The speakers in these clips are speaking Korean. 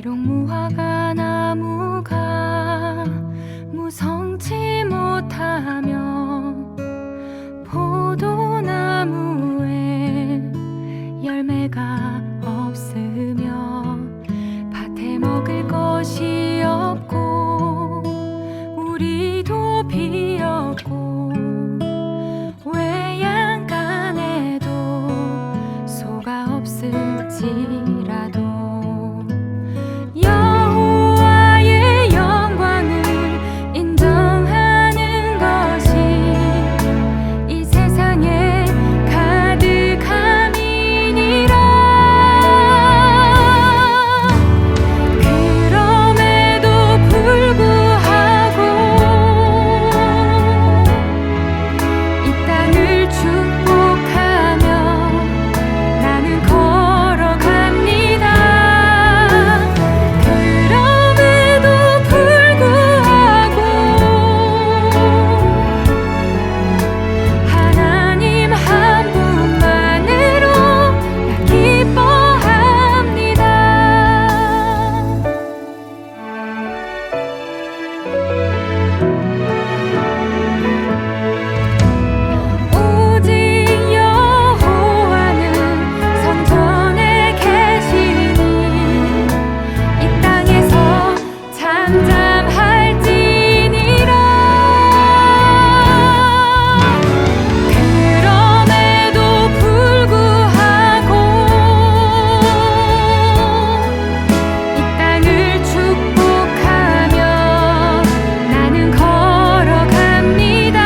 비록 무화과 나무가 무성치 못하며 포도나무에 열매가 없으며 밭에 먹을 것이 없고 우리도 비었고 외양간에도 소가 없을지라도 여호와의 영광을 인정하는 것이 이 세상에 가득함이니라. 그럼에도 불구하고 이 땅을 축복하며 나는 걸어갑니다. 그럼에도 불구하고 하나님 한 분만으로 나 기뻐합니다. 오직 여호와는 성전에 계시니 이 땅에서 잠잠할지니라. 그럼에도 불구하고 이 땅을 축복하며 나는 걸어갑니다.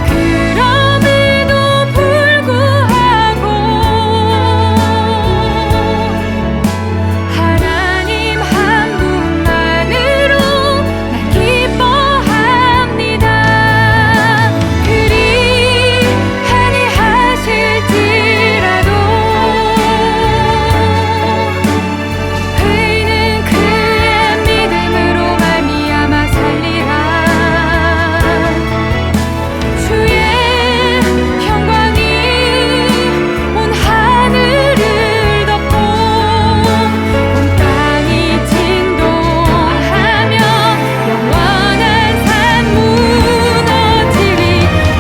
그럼에도 불구하고 하나님 한 분만으로 나 기뻐합니다. 그리하니 하실지라도 의인은 그의 믿음으로 말미암아 살리라. 주의 영광이 온 하늘을 덮고 온 땅이 진동하며 영원한 산 무너지리.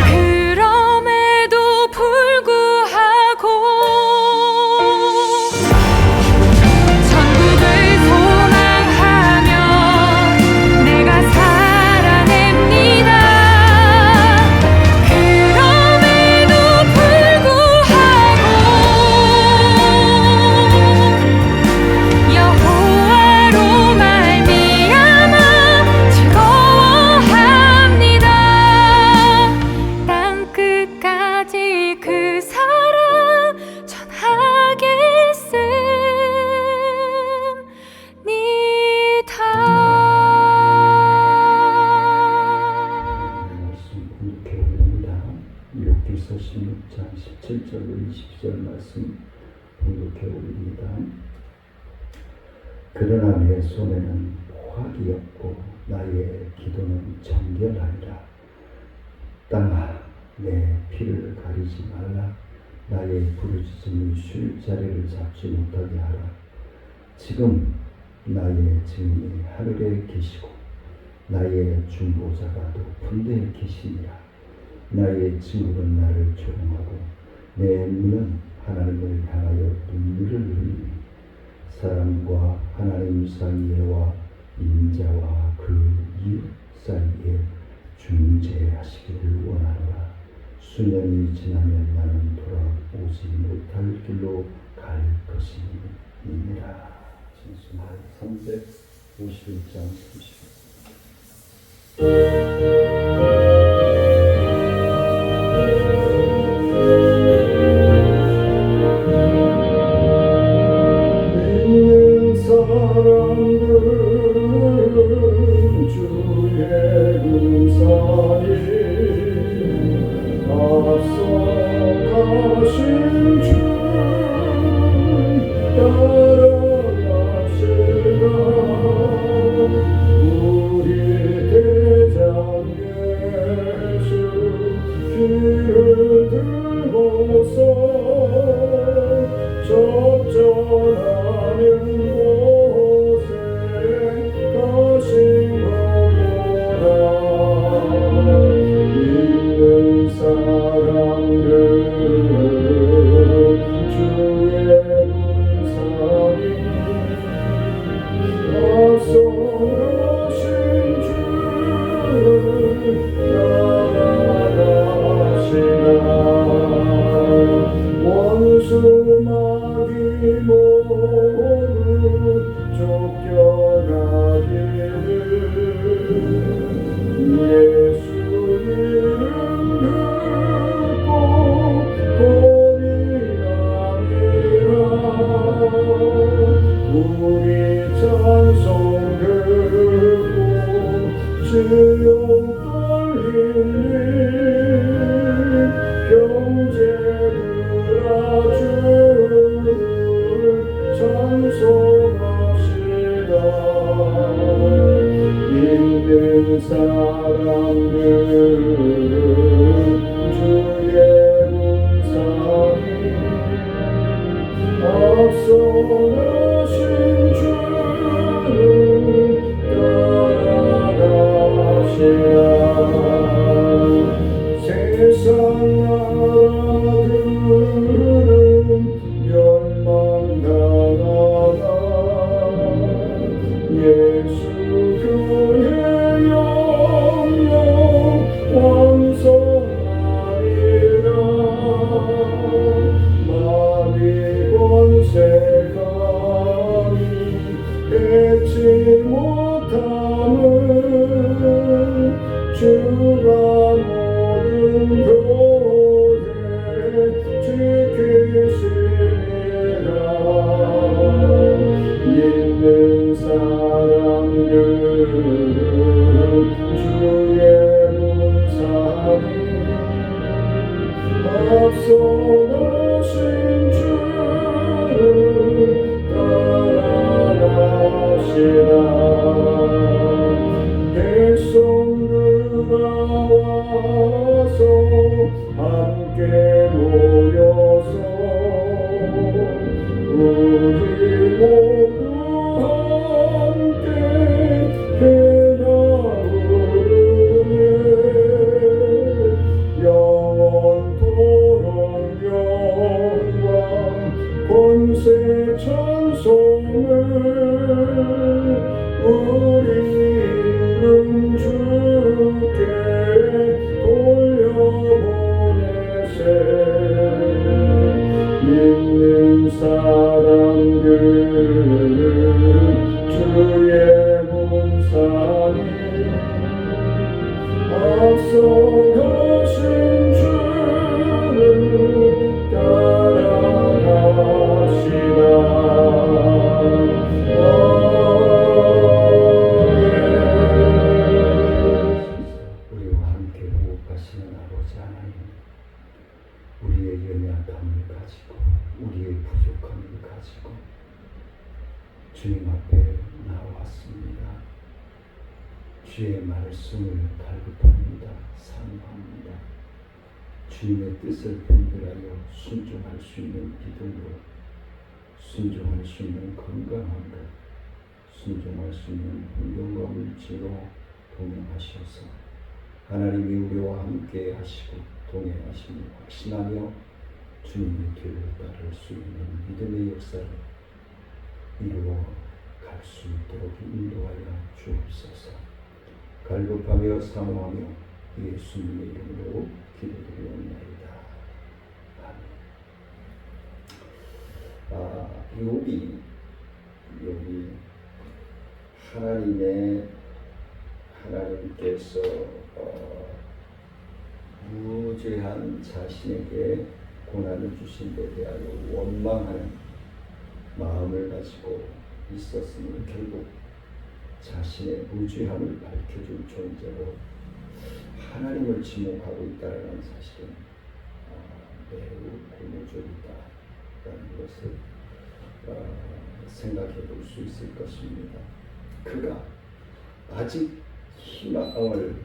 그럼에도 불구하고 천국을 소망하며 내가 살아냅니다. 그럼에도 불구하고 여호와로 말미암아 즐거워합니다. 땅 끝까지 그 사랑 전하겠습니다. 말씀 공독해 올립니다. 욥기서 16장 17절로 20절 말씀 공독해 올립니다. 그러나 내 손에는 포악이 없고 나의 기도는 정결하리라. 땅아 내 피를 가리지 말라. 나의 부르짖음이 쉴 자리를 잡지 못하게 하라. 지금 나의 증인이 하늘에 계시고 나의 중보자가 높은 데 계시니라. 나의 증언은 나를 조롱하고 내 눈은 하나님을 향하여 눈물을 흘리니 사람과 하나님 사이에와 인자와 그 이웃 사이에 중재하시기를 원하노라. 수년이 지나면 나는 돌아오지 못할 길로 갈 것이니라. 진수말 351장 30절. 믿는 사람들은 주의 군사니 앞서 가신 주 따라갑시다. 우리 대장 예수 길을 들고서 접전하는 곳 앞서가신 주를 따라가시라 세상 나라들은 멸망당하나 예수 교회 영영 왕성하리라 마귀 권세감이 뺏지 못함을 주가 모든 교회 지키시리라 믿는 사람들은 주의 군사니 앞서가신 주를 따라가시라 백성들아 와서 함께 모여서 우리 모두 함께 회나 부르네 영원토록 영광 권세 찬송을 우리 있는 주께 돌려보내세 믿는 사람들 주의 군사니 앞서가신 주를 따라가시라 우리와 함께 호흡하시는 아버지 하나님, 우리의 연약함을 가지고 우리의 부족함을 가지고 주님 앞에 나왔습니다. 주의 말씀을 갈급합니다. 사모합니다. 주님의 뜻을 분별하여 순종할 수 있는 믿음으로, 순종할 수 있는 건강함으로, 순종할 수 있는 hun경과 물질로 동행하셔서 하나님이 우리와 함께 하시고 동행하심을 확신하며 주님의 뒤를 따를 수 있는 믿음의 역사를 이루어 갈 수 있도록 인도하여 주옵소서. 갈급하며 사모하며 예수님의 이름으로 기도드리옵나이다. 아멘. 여기 하나님께서 무죄한 자신에게 고난을 주신 데 대하여 원망하는 마음을 가지고 있었으니 결국 자신의 무죄함을 밝혀줄 존재로 하나님을 지목하고 있다는 사실은 매우 고무적이다라는 것을 생각해 볼 수 있을 것입니다. 그가 아직 희망을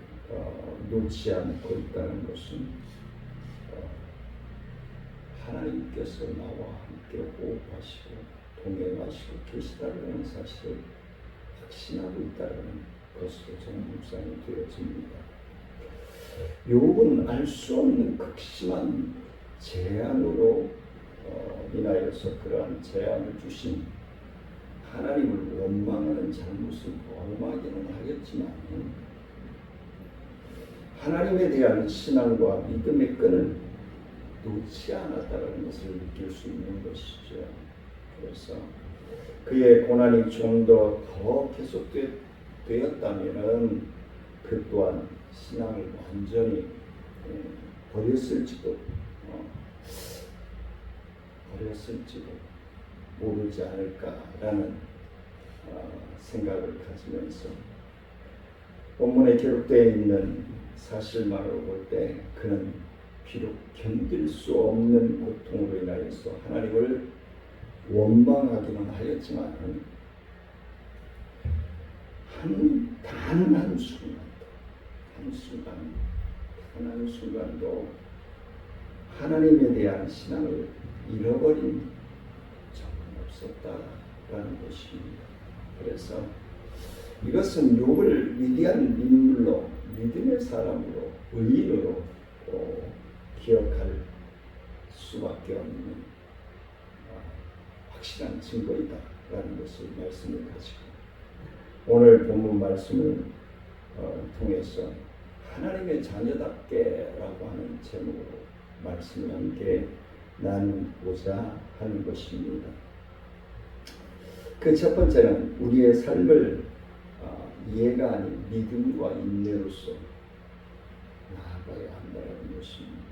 놓지 않고 있다는 것은 하나님께서 나와 함께 호흡하시고 동행하시고 계시다는 사실을 확신하고 있다는 것으로 저는 묵상이 되어집니다. 욥은 알 수 없는 극심한 재앙으로 인하여서 그러한 재앙을 주신 하나님을 원망하는 잘못을 범하기는 하겠지만 하나님에 대한 신앙과 믿음의 끈을 놓지 않았다는 것을 느낄 수 있는 것이죠. 그래서 그의 고난이 좀 더 계속되었다면 그 또한 신앙을 완전히 버렸을지도 모르지 않을까라는 생각을 가지면서 본문에 기록되어 있는 사실만으로 볼 때 그는 비록 견딜 수 없는 고통으로 인하여서 하나님을 원망하기는 하였지만 단 한순간도 하나님에 대한 신앙을 잃어버린 없었다라는 것입니다. 그래서 이것은 욥을 위대한 인물로, 믿음의 사람으로, 의인으로 기억할 수밖에 없는 확실한 증거이다라는 것을 말씀을 가지고 오늘 본문 말씀을 통해서 하나님의 자녀답게라고 하는 제목으로 말씀을 함께 나누고자 하는 것입니다. 그 첫 번째는 우리의 삶을 이해가 아닌 믿음과 인내로서 나아가야 한다는 것입니다.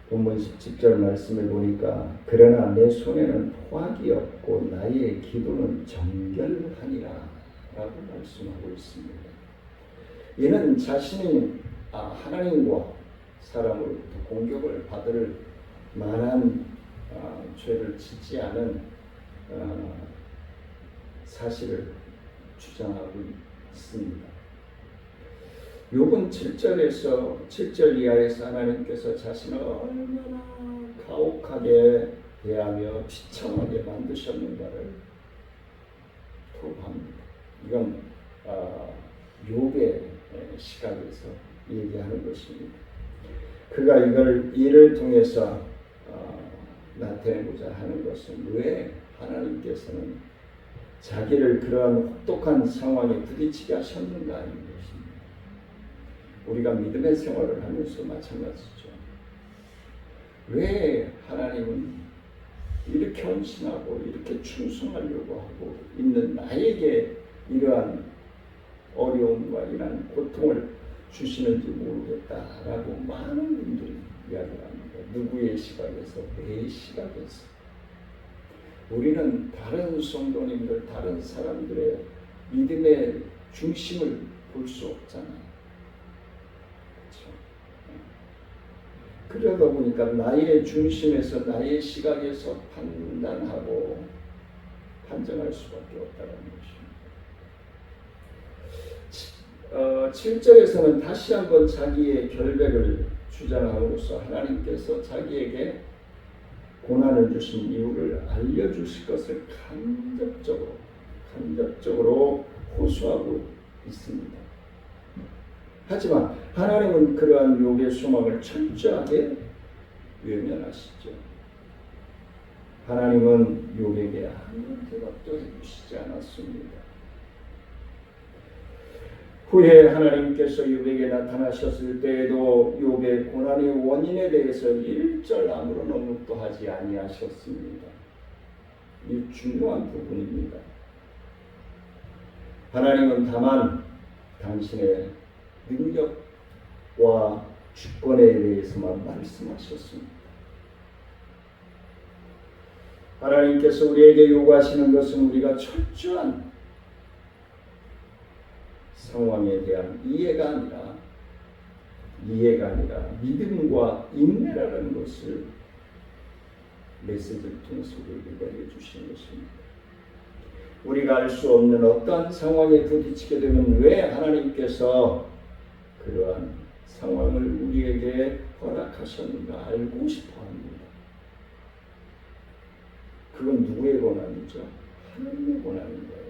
본문 17절 말씀을 보니까 그러나 내 손에는 포악이 없고 나의 기도는 정결하니라 라고 말씀하고 있습니다. 이는 자신이 하나님과 사람으로부터 공격을 받을 만한 죄를 짓지 않은 사실을 주장하고 있습니다. 욥은 7절 이하에서 하나님께서 자신을 얼마나 가혹하게 대하며 비참하게 만드셨는가를 토로합니다. 이건 욥의 시각에서 얘기하는 것입니다. 그가 이를 통해서 나타내고자 하는 것은 왜 하나님께서는 자기를 그러한 혹독한 상황에 부딪히게 하셨는가 하는 것입니다. 우리가 믿음의 생활을 하면서 마찬가지죠. 왜 하나님은 이렇게 헌신하고 이렇게 충성하려고 하고 있는 나에게 이러한 어려움과 이러한 고통을 주시는지 모르겠다라고 많은 분들이 이야기를 합니다. 누구의 시각에서? 내 시각에서. 우리는 다른 성도님들, 다른 사람들의 믿음의 중심을 볼 수 없잖아요. 그렇죠? 그러다 보니까 나의 중심에서, 나의 시각에서 판단하고 판정할 수밖에 없다는 것입니다. 7절에서는 다시 한번 자기의 결백을 주장함으로써 하나님께서 자기에게 고난을 주신 이유를 알려주실 것을 간접적으로 호소하고 있습니다. 하지만 하나님은 그러한 욥의 소망을 철저하게 외면하시죠. 하나님은 욥에게 아무런 대답도 해주시지 않았습니다. 후에 하나님께서 욥에게 나타나셨을 때에도 욥의 고난의 원인에 대해서 1절 아무런 언급도 하지 아니하셨습니다. 이 중요한 부분입니다. 하나님은 다만 당신의 능력과 주권에 대해서만 말씀하셨습니다. 하나님께서 우리에게 요구하시는 것은 우리가 철저한 상황에 대한 이해가 아니라 믿음과 인내라는 것을 메시지를 통해서 우리에게 알려주시는 것입니다. 우리가 알 수 없는 어떠한 상황에 부딪히게 되면 왜 하나님께서 그러한 상황을 우리에게 허락하셨는가 알고 싶어 합니다. 그건 누구의 고난이죠? 하나님의 고난인 거예요.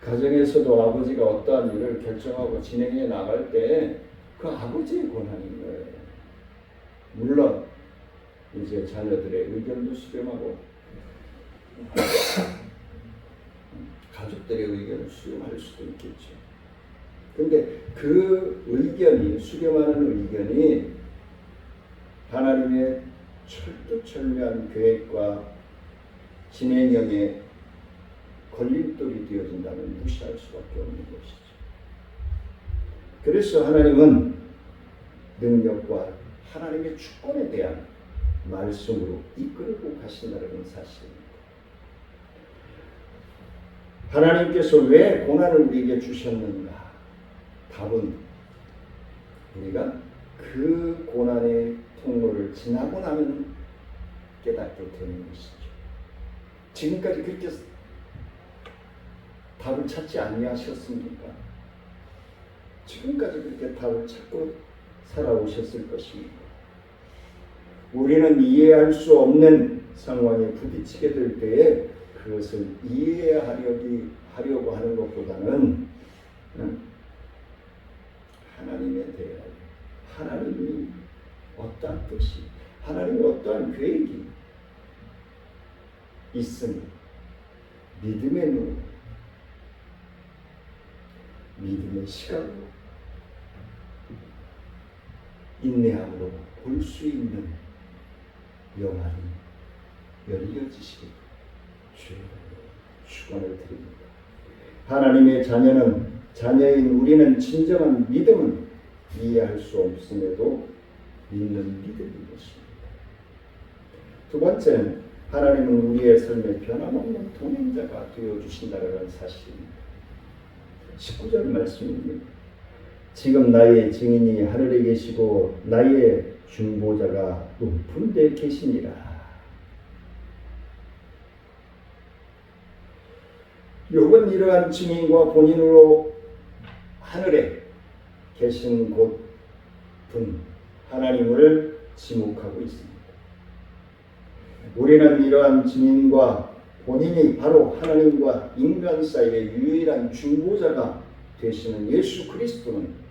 가정에서도 아버지가 어떠한 일을 결정하고 진행해 나갈 때 그 아버지의 고난인 거예요. 물론 이제 자녀들의 의견도 수렴하고 가족들의 의견을 수렴할 수도 있겠죠. 그런데 그 의견이, 수렴하는 의견이 하나님의 철두철미한 계획과 진행형에 걸림돌이 되어진다면 무시할 수밖에 없는 것이죠. 그래서 하나님은 능력과 하나님의 주권에 대한 말씀으로 이끌고 가신다는 사실입니다. 하나님께서 왜 고난을 우리에게 주셨는가? 답은 우리가 그 고난의 통로를 지나고 나면 깨닫게 되는 것이죠. 지금까지 그렇게 답을 찾지 아니하셨습니까? 지금까지 그렇게 답을 찾고 살아오셨을 것입니다. 우리는 이해할 수 없는 상황에 부딪히게 될 때에 그것을 이해하려고 하는 것보다는 하나님에 대해 하나님이 어떠한 뜻이, 하나님의 어떠한 계획이 있으니 믿음의 눈, 믿음의 시각으로 인내함으로 볼 수 있는 영안이 열려지시길 주의 축원을 드립니다. 하나님의 자녀인 우리는 진정한 믿음은 이해할 수 없음에도 믿는 믿음인 것입니다. 두 번째는 하나님은 우리의 삶에 변함없는 동행자가 되어주신다는 사실입니다. 19절 말씀입니다. 지금 나의 증인이 하늘에 계시고 나의 중보자가 높은 데 계시니라. 욥은 이러한 증인과 본인으로 하늘에 계신 곳분 하나님을 지목하고 있습니다. 우리는 이러한 증인과 본인이 바로 하나님과 인간 사이의 유일한 중보자가 되시는 예수 그리스도는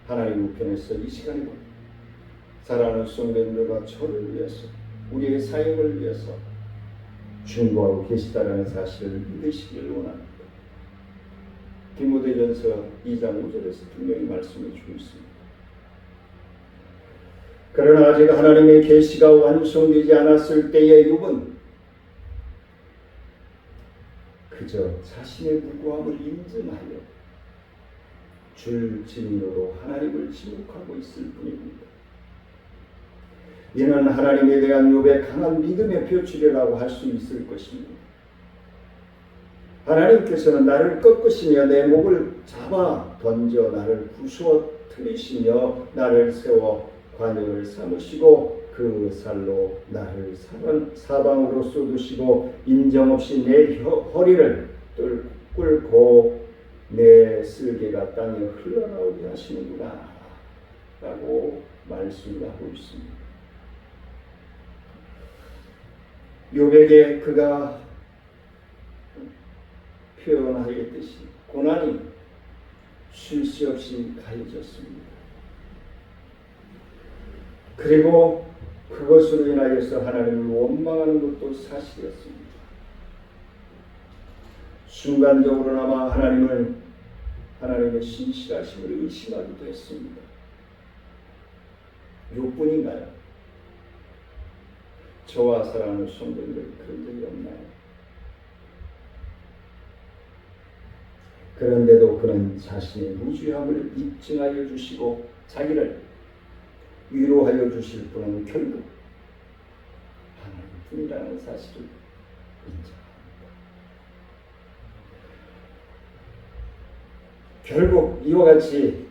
하나님 우편에서 이 시간에 사랑하는 성도님들과 저를 위해서 우리의 사역을 위해서 중보하고 계시다는 사실을 믿으시기를 원합니다. 디모데전서 2장 5절에서 분명히 말씀해 주고 있습니다. 그러나 아직 하나님의 계시가 완성되지 않았을 때의 욥은 그저 자신의 무고함을 인증하여 줄 증인으로 하나님을 지목하고 있을 뿐입니다. 이는 하나님에 대한 욥의 강한 믿음의 표출이라고 할 수 있을 것입니다. 하나님께서는 나를 꺾으시며 내 목을 잡아 던져 나를 부수어뜨리시며 나를 세워 관역을 삼으시고 그 살로 나를 사방으로 쏟으시고 인정없이 내 허리를 꿇고 내 쓸개가 땅에 흘러나오게 하시는구나 라고 말씀을 하고 있습니다. 욥에게 그가 표현하였듯이 고난이 쉴 새 없이 가해졌습니다. 그리고 그것으로 인하여서 하나님을 원망하는 것도 사실이었습니다. 순간적으로나마 하나님의 신실하심을 의심하기도 했습니다. 욥뿐인가요? 저와 사랑하는 성도님들 그런 적이 없나요? 그런데도 그는 자신의 무죄함을 입증하여 주시고 자기를 위로하여 주실 분은 결국 하나님뿐이라는 사실을 인정합니다. 결국 이와 같이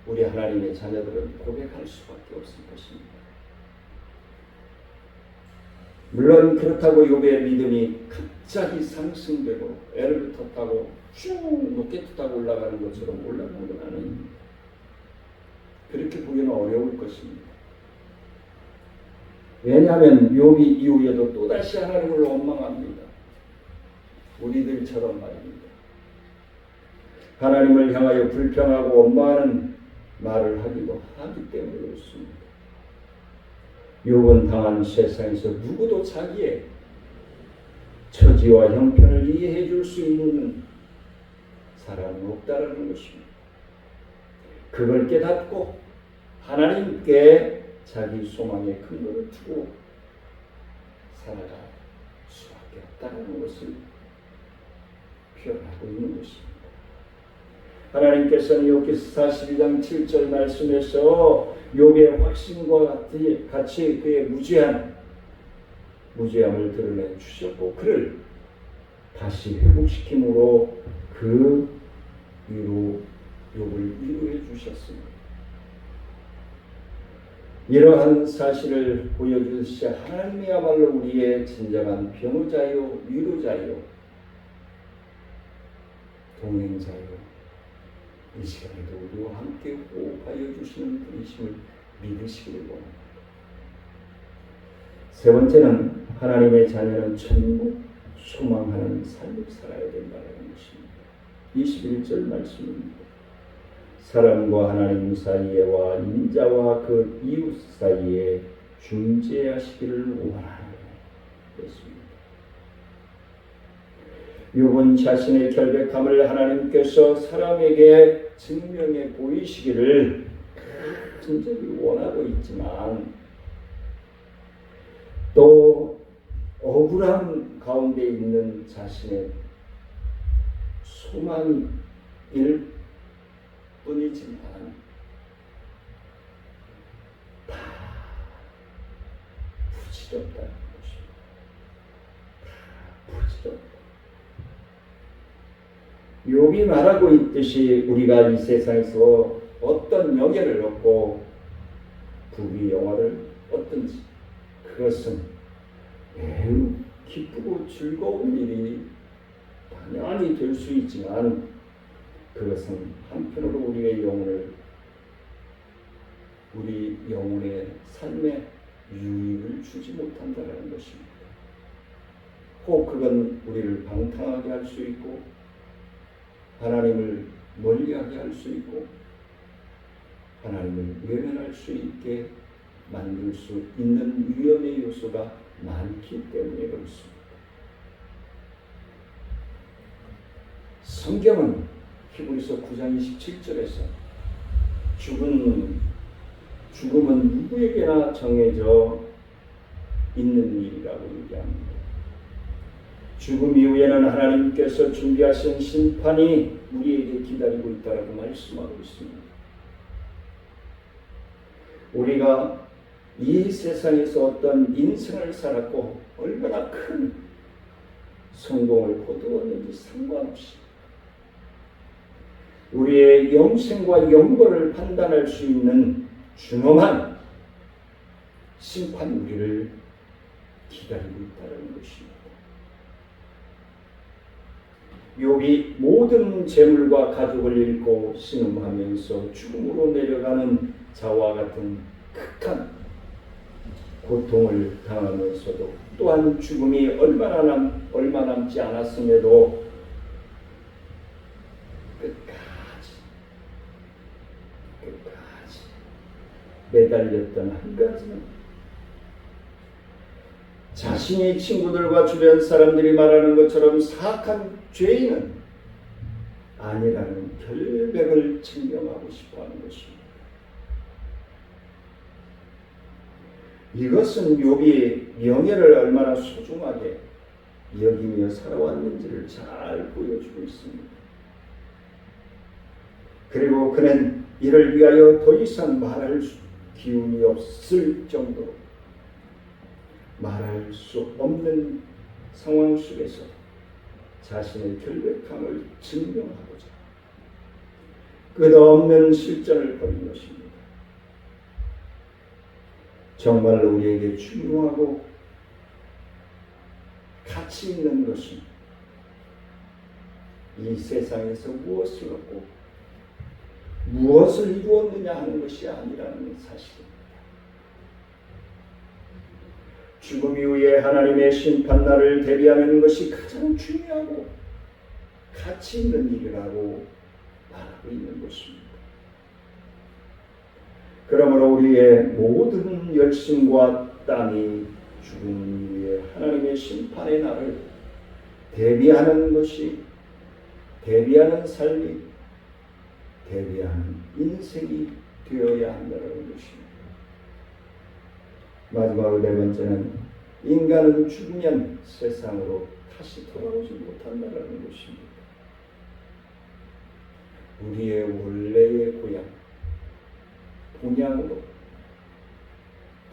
우리 하나님의 자녀들은 고백할 수밖에 없을 것입니다. 물론 그렇다고 욥의 믿음이 갑자기 상승되고 애를 탔다고 쭉 높게 탔다고 올라가는 것처럼 올라가는 건 아닙니다. 그렇게 보기는 어려울 것입니다. 왜냐하면 욥이 이후에도 또다시 하나님을 원망합니다. 우리들처럼 말입니다. 하나님을 향하여 불평하고 원망하는 말을 하기 때문에 그렇습니다. 욥은 당한 세상에서 누구도 자기의 처지와 형편을 이해해 줄 수 있는 사람은 없다라는 것입니다. 그걸 깨닫고 하나님께 자기 소망의 근거를 두고 살아갈 수밖에 없다는 것을 표현하고 있는 것입니다. 하나님께서는 욥기서 42장 7절 말씀에서 욥의 확신과 같이 그의 무죄함을 드러내 주셨고 그를 다시 회복시킴으로 그 위로 욥을 위로해 주셨습니다. 이러한 사실을 보여주시니 하나님이야말로 우리의 진정한 변호자요 위로자요 동행자요 이 시간에도 우리와 함께 호흡하여 주시는 분이심을 믿으시기를 원합니다. 세 번째는 하나님의 자녀는 천국 소망하는 삶을 살아야 된다는 것입니다. 21절 말씀입니다. 사람과 하나님 사이에와 인자와 그 이웃 사이에 중재하시기를 원하노라 했습니다. 욥은 자신의 결백함을 하나님께서 사람에게 증명해 보이시기를 간절히 원하고 있지만 또 억울함 가운데 있는 자신의 소망일 뿐이지만 다 부질없다는 것입니다. 다 부질없다. 욥이 말하고 있듯이 우리가 이 세상에서 어떤 명예를 얻고 부귀 영화를 얻든지 그것은 매우 기쁘고 즐거운 일이 당연히 될 수 있지만 그것은 한편으로 우리 영혼의 삶에 유익을 주지 못한다는 것입니다. 혹 그건 우리를 방탕하게 할 수 있고 하나님을 멀리하게 할 수 있고 하나님을 외면할 수 있게 만들 수 있는 위험의 요소가 많기 때문에 그렇습니다. 성경은 히브리서 9장 27절에서 죽음은 누구에게나 정해져 있는 일이라고 얘기합니다. 죽음 이후에는 하나님께서 준비하신 심판이 우리에게 기다리고 있다고 말씀하고 있습니다. 우리가 이 세상에서 어떤 인생을 살았고 얼마나 큰 성공을 거두었는지 상관없이 우리의 영생과 영벌을 판단할 수 있는 준엄한 심판 우리를 기다리고 있다는 것입니다. 욥이 모든 재물과 가족을 잃고 신음하면서 죽음으로 내려가는 자와 같은 극한 고통을 당하면서도 또한 죽음이 얼마 남지 않았음에도 끝까지 매달렸던 한 가지는 자신의 친구들과 주변 사람들이 말하는 것처럼 사악한 죄인은 아니라는 결백을 증명하고 싶어하는 것입니다. 이것은 욥이 명예를 얼마나 소중하게 여기며 살아왔는지를 잘 보여주고 있습니다. 그리고 그는 이를 위하여 더 이상 말할 기운이 없을 정도로 말할 수 없는 상황 속에서 자신의 결백함을 증명하고자 끝없는 실전을 벌인 것입니다. 정말로 우리에게 중요하고 가치 있는 것은 이 세상에서 무엇을 얻고 무엇을 이루었느냐 하는 것이 아니라는 사실입니다. 죽음 이후에 하나님의 심판날을 대비하는 것이 가장 중요하고 가치 있는 일이라고 말하고 있는 것입니다. 그러므로 우리의 모든 열심과 땀이 죽음 이후에 하나님의 심판의 날을 대비하는 것이, 대비하는 삶이, 대비하는 인생이 되어야 한다는 것입니다. 마지막으로 네 번째는 인간은 죽으면 세상으로 다시 돌아오지 못한다는 것입니다. 우리의 원래의 고향, 본향으로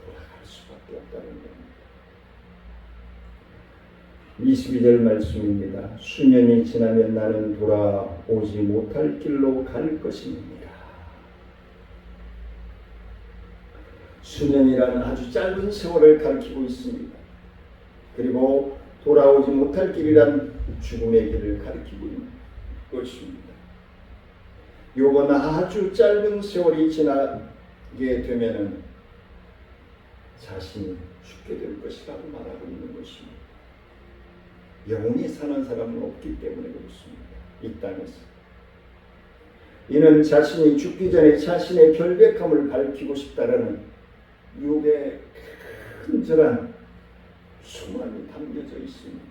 돌아갈 수밖에 없다는 겁니다. 22절 말씀입니다. 수년이 지나면 나는 돌아오지 못할 길로 갈 것입니다. 수년이라는 아주 짧은 세월을 가리키고 있습니다. 그리고 돌아오지 못할 길이란 죽음의 길을 가리키고 있는 것입니다. 요건 아주 짧은 세월이 되면은 자신이 죽게 될 것이라고 말하고 있는 것입니다. 영원히 사는 사람은 없기 때문에 그렇습니다. 이 땅에서. 이는 자신이 죽기 전에 자신의 결백함을 밝히고 싶다라는 욥의 큰절한 소망이 담겨져 있습니다.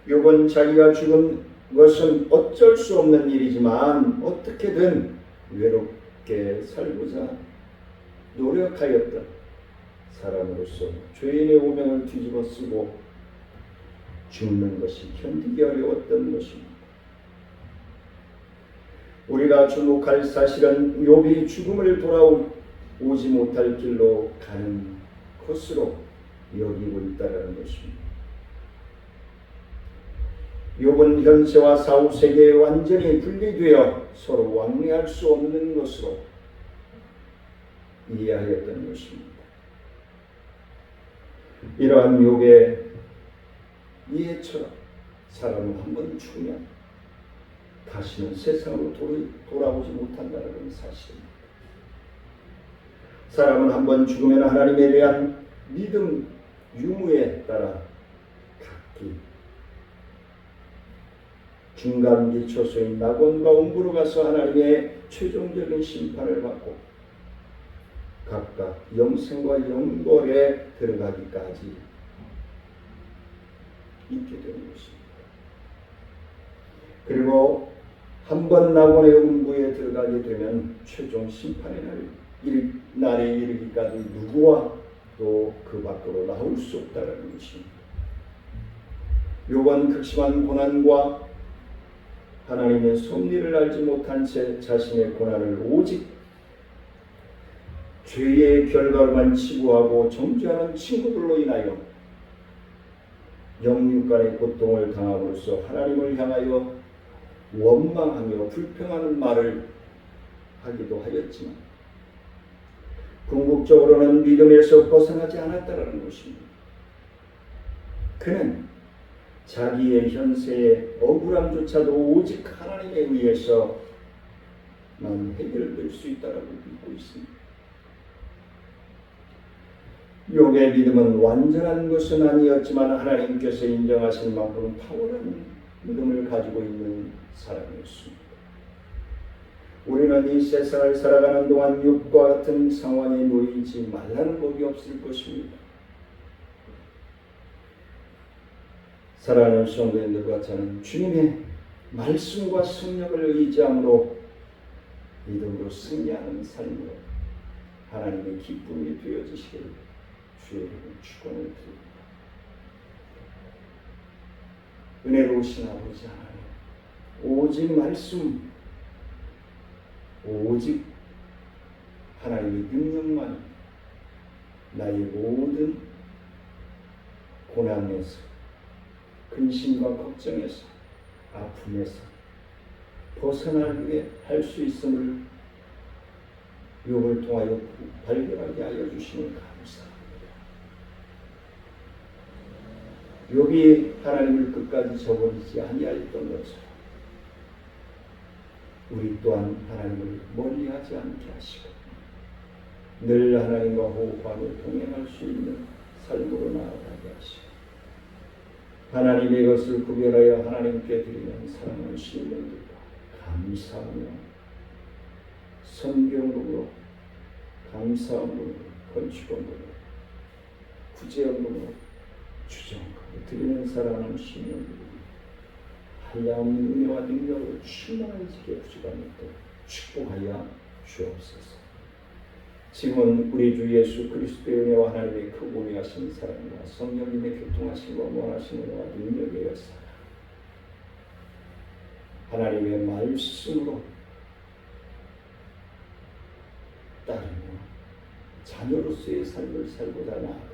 욥은 자기가 죽은 것은 어쩔 수 없는 일이지만 어떻게든 외롭게 살고자 노력하였던 사람으로서 죄인의 오명을 뒤집어쓰고 죽는 것이 견디기 어려웠던 것입니다. 우리가 주목할 사실은 욥이 죽음을 돌아오지 못할 길로 가는 코스로 여기고 있다는 것입니다. 욥은 현세와 사후세계에 완전히 분리되어 서로 왕래할 수 없는 것으로 이해하였던 것입니다. 이러한 욥의 이해처럼 사람은 한번 죽으면 다시는 세상으로 돌아오지 못한다는 사실입니다. 사람은 한번 죽으면 하나님에 대한 믿음 유무에 따라 각기 중간기 초소인 낙원과 음부로 가서 하나님의 최종적인 심판을 받고 각각 영생과 영벌에 들어가기까지 있게 되는 것입니다. 그리고 한번 낙원의 음부에 들어가게 되면 최종 심판의 날에 이르기까지 누구와 또 그 밖으로 나올 수 없다는 것입니다. 욥은 극심한 고난과 하나님의 섭리를 알지 못한 채 자신의 고난을 오직 죄의 결과로만 치부하고 정죄하는 친구들로 인하여 영육간의 고통을 당함으로써 하나님을 향하여 원망하며 불평하는 말을 하기도 하였지만 궁극적으로는 믿음에서 벗어나지 않았다는 것입니다. 그는 자기의 현세의 억울함조차도 오직 하나님에 의해서만 해결될 수 있다고 믿고 있습니다. 욥의 믿음은 완전한 것은 아니었지만 하나님께서 인정하신 만큼 탁월한 믿음을 가지고 있는 사람이었습니다. 우리는 이 세상을 살아가는 동안 욥과 같은 상황에 놓이지 말라는 법이 없을 것입니다. 사랑하는 성도님들과 저는 주님의 말씀과 성령을 의지함으로 믿음으로 승리하는 삶으로 하나님의 기쁨이 되어지시기를 주의 이름으로 축원을 드립니다. 은혜로우신 아버지 하나님, 오직 말씀, 오직 하나님의 능력만 나의 모든 고난에서, 근심과 걱정에서, 아픔에서 벗어나기 위해 할 수 있음을 욥을 통하여 발견하게 하여 주시니 감사합니다. 욥이 하나님을 끝까지 저버리지 아니하였던 것처럼 우리 또한 하나님을 멀리하지 않게 하시고 늘 하나님과 호흡하며 동행할 수 있는 삶으로 나아가게 하시고 하나님의 것을 구별하여 하나님께 드리는 사랑하는 시민들과 감사하며 성경으로 감사함으로 건축원으로 구제원으로 주정으로 드리는 사랑하는 시민들이 한량없는 은혜와 능력으로 충만해지게 부족함도 축복하여 주옵소서. 지금은 우리 주 예수 그리스도의 은혜와 하나님의 크고 위하신 사랑과 성령님의 교통하심과 원하신 은혜와 능력의 역사 하나님의 말씀으로 따르며 자녀로서의 삶을 살고자 나아가는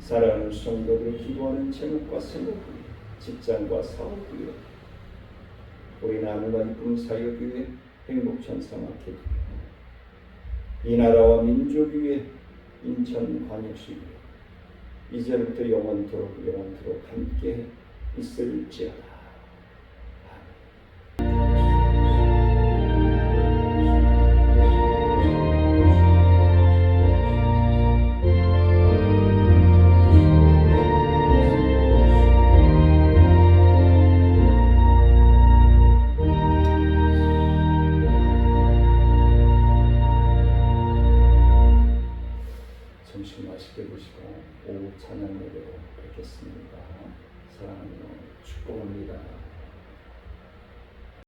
사랑하는 성도들을 기도하는 제목과 생각 직장과 사업 위에 우리 나눔과 이쁨 사역 위에 행복천사 마켓 이 나라와 민족 위에 인천광역시 위에 이제부터 영원토록 함께 있을지어다. 사랑하며 축복합니다.